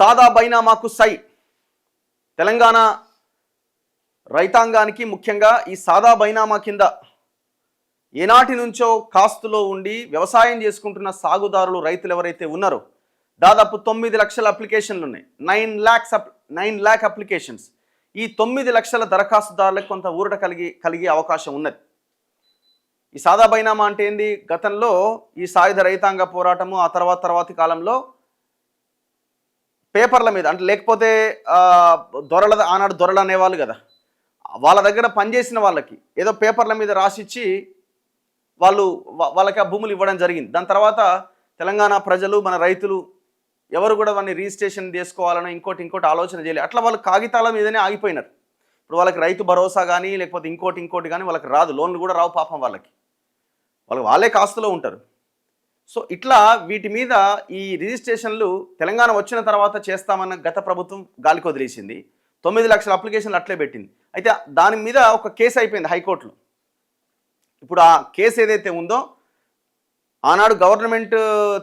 సాదా బైనామాకు సై. తెలంగాణ రైతాంగానికి ముఖ్యంగా ఈ సాదా బైనామా కింద ఏనాటి నుంచో కాస్తులో ఉండి వ్యవసాయం చేసుకుంటున్న సాగుదారులు రైతులు ఎవరైతే ఉన్నారో దాదాపు 9 లక్షల అప్లికేషన్లు ఉన్నాయి. 9 lakh అప్లికేషన్స్. ఈ 9 లక్షల దరఖాస్తుదారులకు కొంత ఊరట కలిగే అవకాశం ఉన్నది. ఈ సాదా బైనామా అంటే ఏంది? గతంలో ఈ సాయుధ రైతాంగ పోరాటము ఆ తర్వాతి కాలంలో పేపర్ల మీద, అంటే లేకపోతే ఆనాడు దొరలు అనేవాళ్ళు కదా, వాళ్ళ దగ్గర పనిచేసిన వాళ్ళకి ఏదో పేపర్ల మీద రాసిచ్చి వాళ్ళకి ఆ భూములు ఇవ్వడం జరిగింది. దాని తర్వాత తెలంగాణ ప్రజలు, మన రైతులు ఎవరు కూడా వాడిని రిజిస్ట్రేషన్ చేసుకోవాలని ఇంకోటి ఆలోచన చేయలేదు. అట్లా వాళ్ళు కాగితాల మీదనే ఆగిపోయినారు. ఇప్పుడు వాళ్ళకి రైతు భరోసా కానీ లేకపోతే ఇంకోటి కానీ వాళ్ళకి రాదు, లోన్లు కూడా రావు పాపం వాళ్ళే కాస్తులో ఉంటారు. సో ఇట్లా వీటి మీద ఈ రిజిస్ట్రేషన్లు తెలంగాణ వచ్చిన తర్వాత చేస్తామన్న గత ప్రభుత్వం గాలికి వదిలేసింది. 9 లక్షల అప్లికేషన్లు అట్లే పెట్టింది. అయితే దాని మీద ఒక కేసు అయిపోయింది హైకోర్టులో. ఇప్పుడు ఆ కేసు ఏదైతే ఉందో ఆనాడు గవర్నమెంట్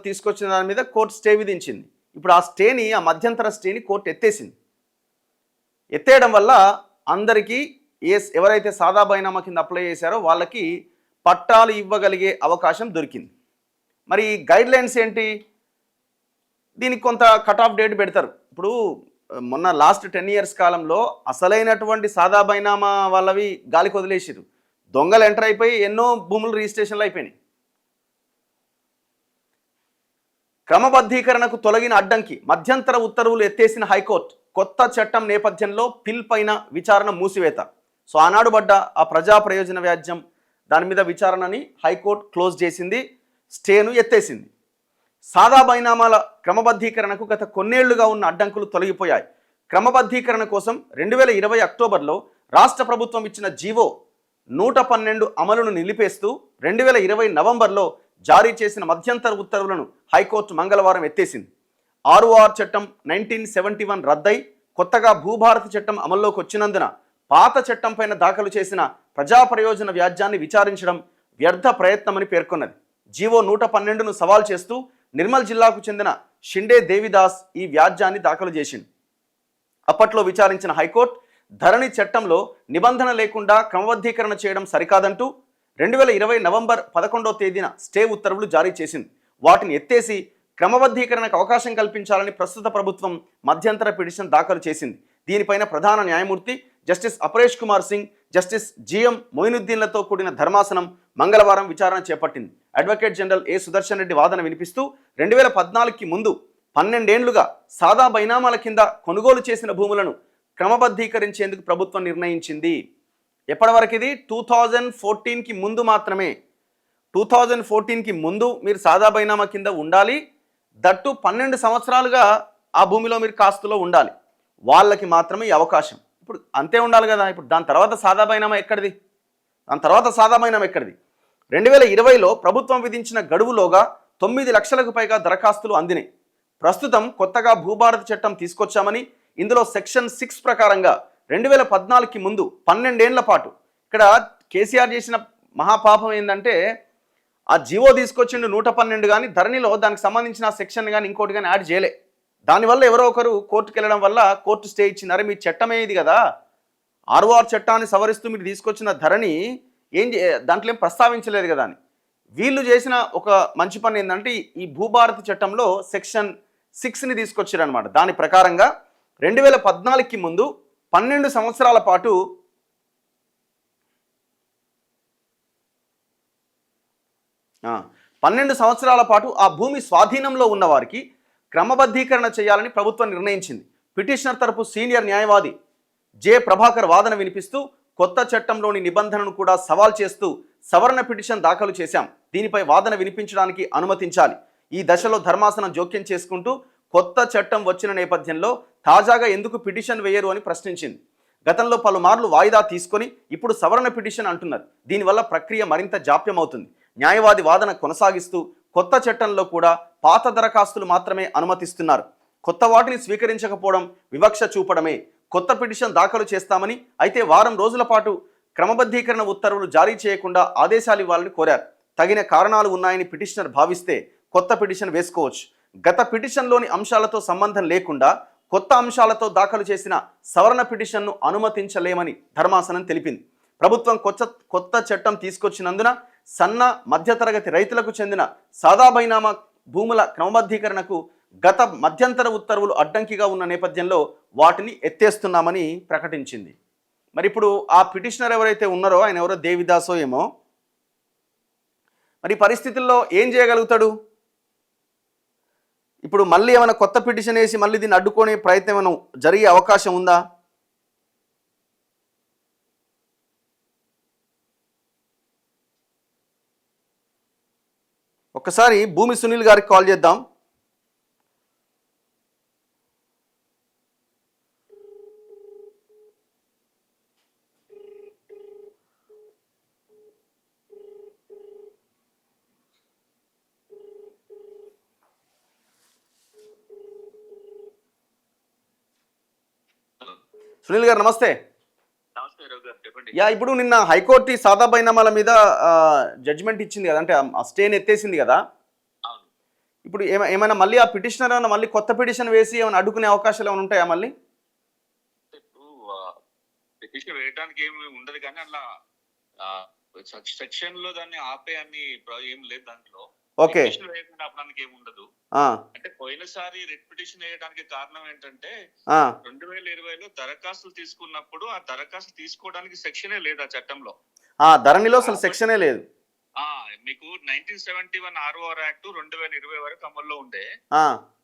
తీసుకొచ్చిన దాని మీద కోర్టు స్టే విధించింది. ఇప్పుడు ఆ మధ్యంతర స్టేని కోర్టు ఎత్తేసింది. ఎత్తేయడం వల్ల అందరికీ ఎవరైతే సాదా బైనామా కింద అప్లై చేశారో వాళ్ళకి పట్టాలు ఇవ్వగలిగే అవకాశం దొరికింది. మరి గైడ్ లైన్స్ ఏంటి? దీనికి కొంత కట్ ఆఫ్ డేట్ పెడతారు. ఇప్పుడు మొన్న లాస్ట్ 10 years కాలంలో అసలైనటువంటి సాదా బైనామా వాళ్ళవి గాలికి వదిలేసారు. దొంగలు ఎంటర్ అయిపోయి ఎన్నో భూములు రిజిస్ట్రేషన్లు అయిపోయినాయి. క్రమబద్ధీకరణకు తొలగిన అడ్డంకి, మధ్యంతర ఉత్తర్వులు ఎత్తేసిన హైకోర్టు. కొత్త చట్టం నేపథ్యంలో పిల్ పైన విచారణ మూసివేత. సో ఆనాడు పడ్డ ఆ ప్రజా ప్రయోజన వ్యాజ్యం దాని మీద విచారణని హైకోర్టు క్లోజ్ చేసింది, స్టేను ఎత్తేసింది. సాదా బైనామాల క్రమబద్ధీకరణకు గత కొన్నేళ్లుగా ఉన్న అడ్డంకులు తొలగిపోయాయి. క్రమబద్ధీకరణ కోసం 2020 అక్టోబర్లో రాష్ట్ర ప్రభుత్వం ఇచ్చిన జీవో 112 అమలును నిలిపేస్తూ 2020 నవంబర్లో జారీ చేసిన మధ్యంతర ఉత్తర్వులను హైకోర్టు మంగళవారం ఎత్తేసింది. ROR చట్టం 1971 రద్దై కొత్తగా భూభారతి చట్టం అమల్లోకి వచ్చినందున పాత చట్టం పైన దాఖలు చేసిన ప్రజా ప్రయోజన వ్యాజ్యాన్ని విచారించడం వ్యర్థ ప్రయత్నమని పేర్కొన్నది. జీవో 112ను సవాల్ చేస్తూ నిర్మల్ జిల్లాకు చెందిన షిండే దేవిదాస్ ఈ వ్యాజ్యాన్ని దాఖలు చేసింది. అప్పట్లో విచారించిన హైకోర్టు ధరణి చట్టంలో నిబంధన లేకుండా క్రమబద్ధీకరణ చేయడం సరికాదంటూ 2020 నవంబర్ 11వ తేదీన స్టే ఉత్తర్వులు జారీ చేసింది. వాటిని ఎత్తేసి క్రమబద్ధీకరణకు అవకాశం కల్పించాలని ప్రస్తుత ప్రభుత్వం మధ్యంతర పిటిషన్ దాఖలు చేసింది. దీనిపైన ప్రధాన న్యాయమూర్తి justice Aparesh Kumar Singh, justice GM మొయినుద్దీన్లతో కూడిన ధర్మాసనం మంగళవారం విచారణ చేపట్టింది. అడ్వకేట్ జనరల్ ఏ సుదర్శన్ రెడ్డి వాదన వినిపిస్తూ 2014కి ముందు 12 ఏళ్లుగా సాదా బైనామాల కింద కొనుగోలు చేసిన భూములను క్రమబద్ధీకరించేందుకు ప్రభుత్వం నిర్ణయించింది. ఎప్పటి వరకు ఇది? 2014కి ముందు మాత్రమే. 2014కి ముందు మీరు సాదా బైనామా కింద ఉండాలి. దట్టు 12 సంవత్సరాలుగా ఆ భూమిలో మీరు కాస్తులో ఉండాలి. వాళ్ళకి మాత్రమే ఈ అవకాశం. ఇప్పుడు అంతే ఉండాలి కదా. ఇప్పుడు దాని తర్వాత సాదా బైనామా ఎక్కడిది? 2020లో ప్రభుత్వం విధించిన గడువులోగా 9 లక్షలకు పైగా దరఖాస్తులు అందినాయి. ప్రస్తుతం కొత్తగా భూభారతి చట్టం తీసుకొచ్చామని, ఇందులో సెక్షన్ 6 ప్రకారంగా 2014కి ముందు 12 ఏళ్ల పాటు, ఇక్కడ కేసీఆర్ చేసిన మహాపాపం ఏంటంటే ఆ జీవో తీసుకొచ్చిండు 112 కానీ ధరణిలో దానికి సంబంధించిన సెక్షన్ కానీ ఇంకోటి కానీ యాడ్ చేయలే. దానివల్ల ఎవరో ఒకరు కోర్టుకు వెళ్ళడం వల్ల కోర్టు స్టే ఇచ్చింది. అరే మీ చట్టమే ఇది కదా, ROR చట్టాన్ని సవరిస్తూ మీరు తీసుకొచ్చిన ధరణి దాంట్లో ఏం ప్రస్తావించలేదు కదా అని. వీళ్ళు చేసిన ఒక మంచి పని ఏంటంటే ఈ భూభారతి చట్టంలో సెక్షన్ 6ని తీసుకొచ్చారనమాట. దాని ప్రకారంగా 2014కి ముందు 12 సంవత్సరాల పాటు ఆ భూమి స్వాధీనంలో ఉన్న వారికి క్రమబద్ధీకరణ చేయాలని ప్రభుత్వం నిర్ణయించింది. పిటిషనర్ తరపు సీనియర్ న్యాయవాది జె ప్రభాకర్ వాదన వినిపిస్తూ కొత్త చట్టంలోని నిబంధనను కూడా సవాల్ చేస్తూ సవరణ పిటిషన్ దాఖలు చేశాం. దీనిపై వాదన వినిపించడానికి అనుమతించాలి. ఈ దశలో ధర్మాసనం జోక్యం చేసుకుంటూ కొత్త చట్టం వచ్చిన నేపథ్యంలో తాజాగా ఎందుకు పిటిషన్ వేయరు అని ప్రశ్నించింది. గతంలో పలుమార్లు వాయిదా తీసుకొని ఇప్పుడు సవరణ పిటిషన్ అంటున్నారు. దీనివల్ల ప్రక్రియ మరింత జాప్యం అవుతుంది. న్యాయవాది వాదన కొనసాగిస్తూ కొత్త చట్టంలో కూడా పాత దరఖాస్తులు మాత్రమే అనుమతిస్తున్నారు. కొత్త వాటిని స్వీకరించకపోవడం వివక్ష చూపడమే. కొత్త పిటిషన్ దాఖలు చేస్తామని, అయితే వారం రోజుల పాటు క్రమబద్ధీకరణ ఉత్తర్వులు జారీ చేయకుండా ఆదేశాలు ఇవ్వాలని కోరారు. తగిన కారణాలు ఉన్నాయని పిటిషనర్ భావిస్తే కొత్త పిటిషన్ వేసుకోవచ్చు. గత పిటిషన్లోని అంశాలతో సంబంధం లేకుండా కొత్త అంశాలతో దాఖలు చేసిన సవరణ పిటిషన్ను అనుమతించలేమని ధర్మాసనం తెలిపింది. ప్రభుత్వం కొత్త చట్టం తీసుకొచ్చినందున సన్న మధ్యతరగతి రైతులకు చెందిన సాదా బైనామా భూముల క్రమబద్ధీకరణకు గత మధ్యంతర ఉత్తర్వులు అడ్డంకిగా ఉన్న నేపథ్యంలో వాటిని ఎత్తేస్తున్నామని ప్రకటించింది. మరి ఇప్పుడు ఆ పిటిషనర్ ఎవరైతే ఉన్నారో ఆయన ఎవరో దేవిదాసో ఏమో, మరి పరిస్థితుల్లో ఏం చేయగలుగుతాడు? ఇప్పుడు మళ్ళీ ఏమైనా కొత్త పిటిషన్ వేసి మళ్ళీ దీన్ని అడ్డుకునే ప్రయత్నం ఏమైనా జరిగే అవకాశం ఉందా? ఒక్కసారి భూమి సునీల్ గారికి కాల్ చేద్దాం. సునీల్ గారు నమస్తే. యా, ఇప్పుడు నిన్న హైకోర్టు సాదా బైనామాల మీద జడ్జిమెంట్ ఇచ్చింది కదా, అంటే ఆ స్టేని ఎత్తేసింది కదా. ఇప్పుడు ఏమైనా మళ్ళీ ఆ పిటిషనర్ ఏమైనా మళ్ళీ కొత్త పిటిషన్ వేసి ఏమైనా అడ్డుకునే అవకాశాలు ఏమైనా ఉంటాయా? మళ్ళీ పిటిషన్ వేయడానికి ఏమి ఉండదు, కానీ అలా సెక్షన్ లో దాన్ని ఆపే అన్ని ఏం లేదు దాంట్లో. ఓకే, ఆపడానికి ఏమి ఉండదు. అంటే పోయినసారి రిట్ పిటిషన్ వేయడానికి కారణం ఏంటంటే 2020లో దరఖాస్తులు తీసుకున్నప్పుడు ఆ దరఖాస్తు తీసుకోవడానికి సెక్షనే లేదు ఆ చట్టంలో. ధరణిలో అసలు సెక్షనే లేదు. మీకు 1971 ROR యాక్ట్ 2020 వరకు అమల్లో ఉండే.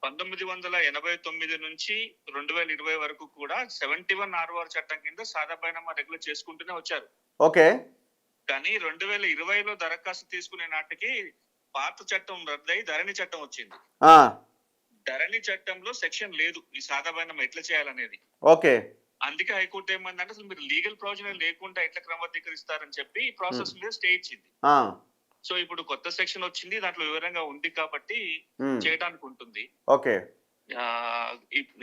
1989 నుంచి 2020 వరకు కూడా 71 ROR చట్టం కింద సాదా బైనామా రెగ్యులర్ చేసుకుంటూనే వచ్చారు. ఓకే, కానీ 2020లో దరఖాస్తు తీసుకునే నాటికి పాత చట్టం రద్దయి ధరణి చట్టం వచ్చింది. ధరణి చట్టంలో సెక్షన్ లేదు ఈ సాదా బైనామా ఎట్లా చేయాలనేది. ఓకే, అందుకే హైకోర్టు ఏమందంటే అసలు మీరు లీగల్ ప్రొవిజన్ లేకుండా ఎట్లా క్రమబద్ధీకరిస్తారని చెప్పి ఈ ప్రాసెస్ మీద స్టే ఇచ్చింది. సో ఇప్పుడు కొత్త సెక్షన్ వచ్చింది, దాంట్లో వివరంగా ఉంది కాబట్టి చేయడానికి ఉంటుంది. ఓకే,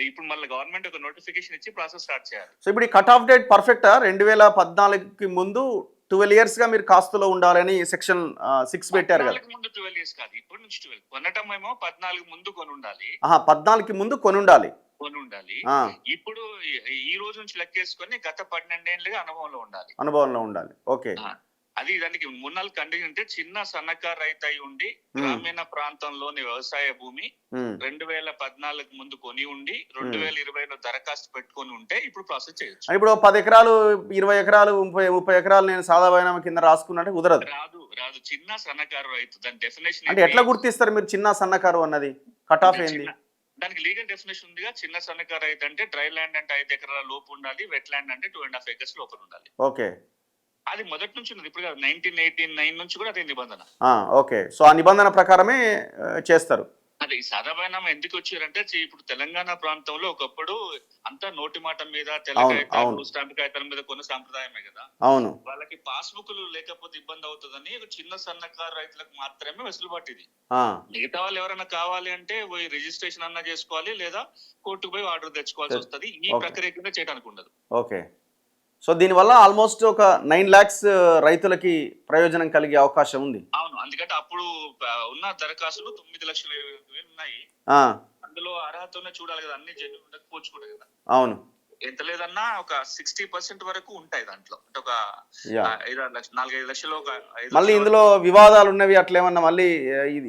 ఇప్పుడు మళ్ళీ గవర్నమెంట్ ఒక నోటిఫికేషన్ ఇచ్చి ప్రాసెస్ స్టార్ట్ చేయాలి. సో ఇప్పుడు ఈ కట్ ఆఫ్ డేట్ పర్ఫెక్టా? 2014కి ముందు 12 years గా మీరు కాస్తులో ఉండాలని సెక్షన్ 6 పెట్టారు కదా. ముందు 12 years కాదు, ఇప్పుడు నుంచి 12. కొనటం ఏమో 14 ముందు కొని ఉండాలి. 14కి ముందు కొని ఉండాలి. ఇప్పుడు ఈ రోజు నుంచి లెక్కేసుకొని గత 12 ఏళ్ళుగా అనుభవంలో ఉండాలి. ఓకే, అది దానికి మున్నాళ్ళు కండిషన్ అంటే చిన్న సన్నకారు రైతు అయి ఉండి గ్రామీణ ప్రాంతంలోని వ్యవసాయ భూమి 2014 ముందు కొని ఉండి 2020లో దరఖాస్తు పెట్టుకొని ఉంటే ఇప్పుడు ప్రాసెస్ చేయొచ్చు. ఇప్పుడు 10 ఎకరాలు 20 ఎకరాలు 30 ఎకరాలు నేను సాదా బైనామా కింద రాసుకున్నట్టు కుదరదు. రాదు చిన్న సన్నకారు రైతు. దాని డెఫినేషన్ అంటే ఎట్లా గుర్తిస్తారు మీరు చిన్న సన్నకారు అన్నది? కట్ ఆఫ్ ఏంది? దానికి లీగల్ డెఫినేషన్ ఉందిగా. చిన్న సన్నకారు రైతు అంటే డ్రై ల్యాండ్ అంటే 5 ఎకరాల లోపు ఉండాలి, వెట్ ల్యాండ్ అంటే 2.5 acres లోపల ఉండాలి. ఓకే, అది మొదటి నుంచి ఉన్నది, ఇప్పుడు 1989 నుంచి కూడా అదే నిబంధన. ఓకే, సో ఆ నిబంధన ప్రకారమే చేస్తారు. అదే ఈ సాదా బైనామా ఎందుకు వచ్చారంటే ఇప్పుడు తెలంగాణ ప్రాంతంలో ఒకప్పుడు అంతా నోటి మాట మీద తెలంగాణ స్టాంప్ కాగితాల మీద కొన్న సాంప్రదాయమే కదా. అవును, వాళ్ళకి పాస్బుక్లు లేకపోతే ఇబ్బంది అవుతుందని చిన్న సన్నకారు రైతులకు మాత్రమే వెసులుబాటు ఇది. మిగతా వాళ్ళు ఎవరైనా కావాలి అంటే పోయి రిజిస్ట్రేషన్ అన్నా చేసుకోవాలి, లేదా కోర్టుకు పోయి ఆర్డర్ తెచ్చుకోవాల్సి వస్తుంది. ఈ ప్రక్రియ కింద చేయడానికి ఉండదు. ఓకే, సో దీనివల్ల ఆల్మోస్ట్ ఒక 9 lakhs రైతులకి ప్రయోజనం కలిగే అవకాశం ఉంది. అవును, అందుకంటే అప్పుడు ఉన్న దరఖాస్తులు 9,20,000 ఉన్నాయి. అందులో అర్హతనే చూడాలి కదా, అన్ని జన్యు ఉండకపోవచ్చు కూడా కదా. అవును, ఎంత లేదన్నా ఒక 60% వరకు ఉంటాయి దాంట్లో. అంటే ఒక 4-5 లక్షలు. మళ్ళీ ఇందులో వివాదాలు ఉన్నవి అట్లేమన్నా మళ్ళీ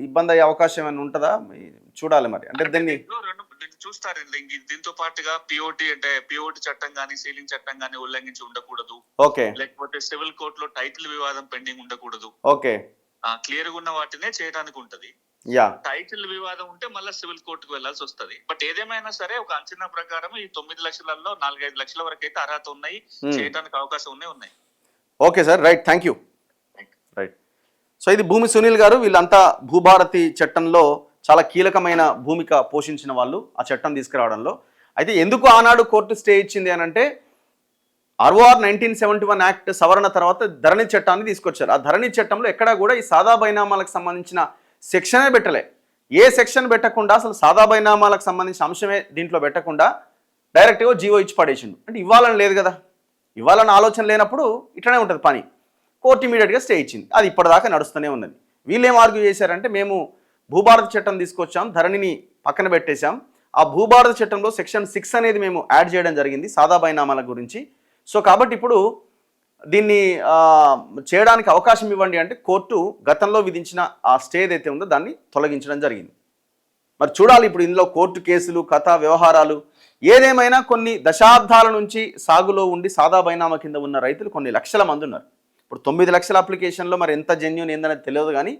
ఇబ్బంది అయ్యే అవకాశం ఏమైనా ఉంటుందా? చూడాలి మరి. అంటే దీన్ని చూస్తారు. దీంతో పాటుగా పిఓటి అంటే పిఓటి చట్టం గానీ సీలింగ్ చట్టం గానీ ఉల్లంఘించి ఉండకూడదు. ఓకే, లేకపోతే సివిల్ కోర్టులో టైటిల్ వివాదం పెండింగ్ ఉండకూడదు. ఓకే, క్లియర్ గా ఉన్న వాటినే చేయడానికి ఉంటది. టైటిల్ వివాదం ఉంటే మళ్ళీ సివిల్ కోర్టుకు వెళ్లాల్సి వస్తది. బట్ ఏదేమైనా సరే ఒక అంచనా ప్రకారం ఈ 9 లక్షలలో 4-5 లక్షల వరకు అయితే అర్హత ఉన్నాయి, చేయడానికి అవకాశం ఉన్నాయి. Okay sir, right, thank you. Right, so ఇది భూమి సునీల్ గారు. వీళ్ళంతా భూభారతి చట్టంలో చాలా కీలకమైన భూమిక పోషించిన వాళ్ళు ఆ చట్టం తీసుకురావడంలో. అయితే ఎందుకు ఆనాడు కోర్టు స్టే ఇచ్చింది అని అంటే ROR 1971 యాక్ట్ సవరణ తర్వాత ధరణి చట్టాన్ని తీసుకొచ్చారు. ఆ ధరణి చట్టంలో ఎక్కడా కూడా ఈ సాదా బైనామాలకు సంబంధించిన సెక్షనే పెట్టలే. ఏ సెక్షన్ పెట్టకుండా అసలు సాదా బైనామాలకు సంబంధించిన అంశమే దీంట్లో పెట్టకుండా డైరెక్ట్గా జీవో ఇచ్చి పడేసిండు. అంటే ఇవ్వాలని లేదు కదా, ఇవ్వాలని ఆలోచన లేనప్పుడు ఇట్లనే ఉంటుంది పని. కోర్టు ఇమీడియట్గా స్టే ఇచ్చింది. అది ఇప్పటిదాకా నడుస్తూనే ఉన్నది. వీళ్ళు ఏం ఆర్గ్యూ చేశారంటే మేము భూభారత చట్టం తీసుకొచ్చాం, ధరణిని పక్కన పెట్టేశాం. ఆ భూభారత చట్టంలో సెక్షన్ 6 అనేది మేము యాడ్ చేయడం జరిగింది సాదా బైనామాల గురించి. సో కాబట్టి ఇప్పుడు దీన్ని చేయడానికి అవకాశం ఇవ్వండి అంటే కోర్టు గతంలో విధించిన ఆ స్టే ఏదైతే ఉందో దాన్ని తొలగించడం జరిగింది. మరి చూడాలి ఇప్పుడు ఇందులో కోర్టు కేసులు, కథ, వ్యవహారాలు ఏదేమైనా కొన్ని దశాబ్దాల నుంచి సాగులో ఉండి సాదా బైనామా కింద ఉన్న రైతులు కొన్ని లక్షల మంది ఉన్నారు. ఇప్పుడు 9 లక్షల అప్లికేషన్లో మరి ఎంత జెన్యూన్ ఏందనేది తెలియదు. కానీ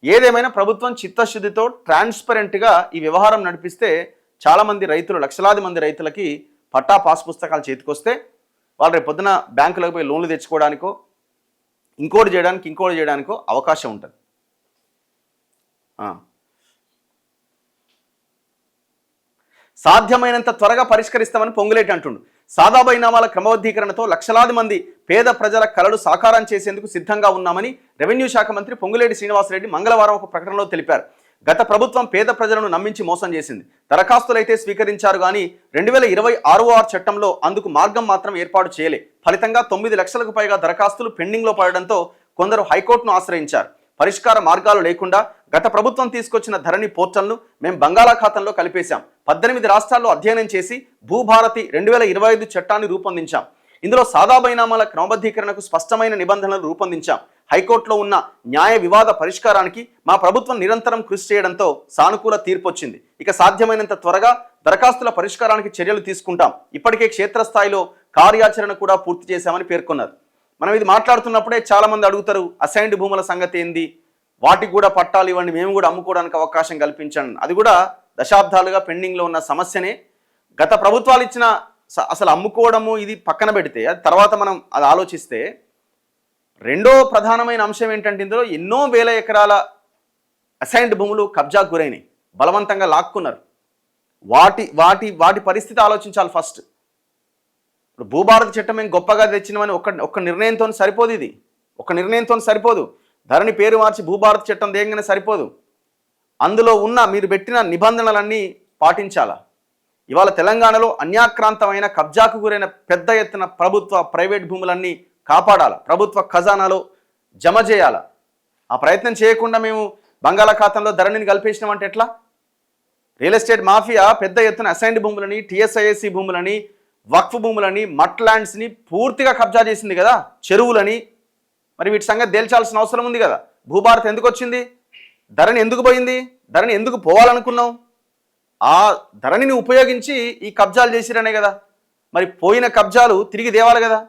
ఏదేమైనా ప్రభుత్వం చిత్తశుద్ధితో ట్రాన్స్పరెంట్గా ఈ వ్యవహారం నడిపిస్తే చాలామంది రైతులు, లక్షలాది మంది రైతులకి పట్టా పాస్ పుస్తకాలు చేతికొస్తే వాళ్ళు రేపు పొద్దున బ్యాంకులకు పోయి లోన్లు తెచ్చుకోవడానికో ఇంకోటి చేయడానికో అవకాశం ఉంటుంది. సాధ్యమైనంత త్వరగా పరిష్కరిస్తామని పొంగులేటి అంటుండు. సాదా బైనామాల క్రమబద్ధీకరణతో లక్షలాది మంది పేద ప్రజల కలలు సాకారం చేసేందుకు సిద్ధంగా ఉన్నామని రెవెన్యూ శాఖ మంత్రి పొంగులేటి శ్రీనివాసరెడ్డి మంగళవారం ఒక ప్రకటనలో తెలిపారు. గత ప్రభుత్వం పేద ప్రజలను నమ్మించి మోసం చేసింది. దరఖాస్తులైతే స్వీకరించారు కానీ 2026 చట్టంలో అందుకు మార్గం మాత్రం ఏర్పాటు చేయలే. ఫలితంగా 9 లక్షలకు పైగా దరఖాస్తులు పెండింగ్లో పడడంతో కొందరు హైకోర్టును ఆశ్రయించారు. పరిష్కార మార్గాలు లేకుండా గత ప్రభుత్వం తీసుకొచ్చిన ధరణి పోర్టల్ను మేము బంగాళాఖాతంలో కలిపేశాం. 18 రాష్ట్రాల్లో అధ్యయనం చేసి భూభారతి 2025 చట్టాన్ని రూపొందించాం. ఇందులో సాదా బైనామాల క్రమబద్ధీకరణకు స్పష్టమైన నిబంధనలు రూపొందించాం. హైకోర్టులో ఉన్న న్యాయ వివాద పరిష్కారానికి మా ప్రభుత్వం నిరంతరం కృషి చేయడంతో సానుకూల తీర్పు వచ్చింది. ఇక సాధ్యమైనంత త్వరగా దరఖాస్తుల పరిష్కారానికి చర్యలు తీసుకుంటాం. ఇప్పటికే క్షేత్రస్థాయిలో కార్యాచరణ కూడా పూర్తి చేశామని పేర్కొన్నారు. మనం ఇది మాట్లాడుతున్నప్పుడే చాలామంది అడుగుతారు, అసైన్డ్ భూముల సంగతి ఏంది, వాటికి కూడా పట్టాలు ఇవ్వండి, మేము కూడా అమ్ముకోవడానికి అవకాశం కల్పించండి. అది కూడా దశాబ్దాలుగా పెండింగ్లో ఉన్న సమస్యనే. గత ప్రభుత్వాలు ఇచ్చిన అసలు అమ్ముకోవడము ఇది పక్కన పెడితే అది తర్వాత మనం అది ఆలోచిస్తే రెండో ప్రధానమైన అంశం ఏంటంటే ఇందులో ఎన్నో వేల ఎకరాల అసైన్డ్ భూములు కబ్జాకు గురైనాయి, బలవంతంగా లాక్కున్నారు. వాటి పరిస్థితి ఆలోచించాలి ఫస్ట్. ఇప్పుడు భూభారత చట్టం ఏం గొప్పగా తెచ్చినామని ఒక్క నిర్ణయంతో సరిపోదు. ఇది ఒక నిర్ణయంతో సరిపోదు. ధరణి పేరు మార్చి భూభారత చట్టం దేయంగానే సరిపోదు. అందులో ఉన్న మీరు పెట్టిన నిబంధనలన్నీ పాటించాలా. ఇవాళ తెలంగాణలో అన్యాక్రాంతమైన కబ్జాకు గురైన పెద్ద ఎత్తున ప్రభుత్వ ప్రైవేట్ భూములన్నీ కాపాడాల, ప్రభుత్వ ఖజానాలో జమ చేయాల. ఆ ప్రయత్నం చేయకుండా మేము బంగాళాఖాతంలో ధరణిని కల్పేసినామంటే ఎట్లా? రియల్ ఎస్టేట్ మాఫియా పెద్ద ఎత్తున అసైన్డ్ భూములని, టీఎస్ఐఎస్సి భూములని, వక్ఫ్ భూములని, మట్ ల్యాండ్స్ని పూర్తిగా కబ్జా చేసింది కదా, చెరువులని. మరి వీటి సంగతి తేల్చాల్సిన అవసరం ఉంది కదా. భూభారత్ ఎందుకు వచ్చింది? ధరణి ఎందుకు పోయింది? ధరణి ఎందుకు పోవాలనుకున్నాం? ఆ ధరణిని ఉపయోగించి ఈ కబ్జాలు చేసిరనే కదా. మరి పోయిన కబ్జాలు తిరిగి తేవాలి కదా.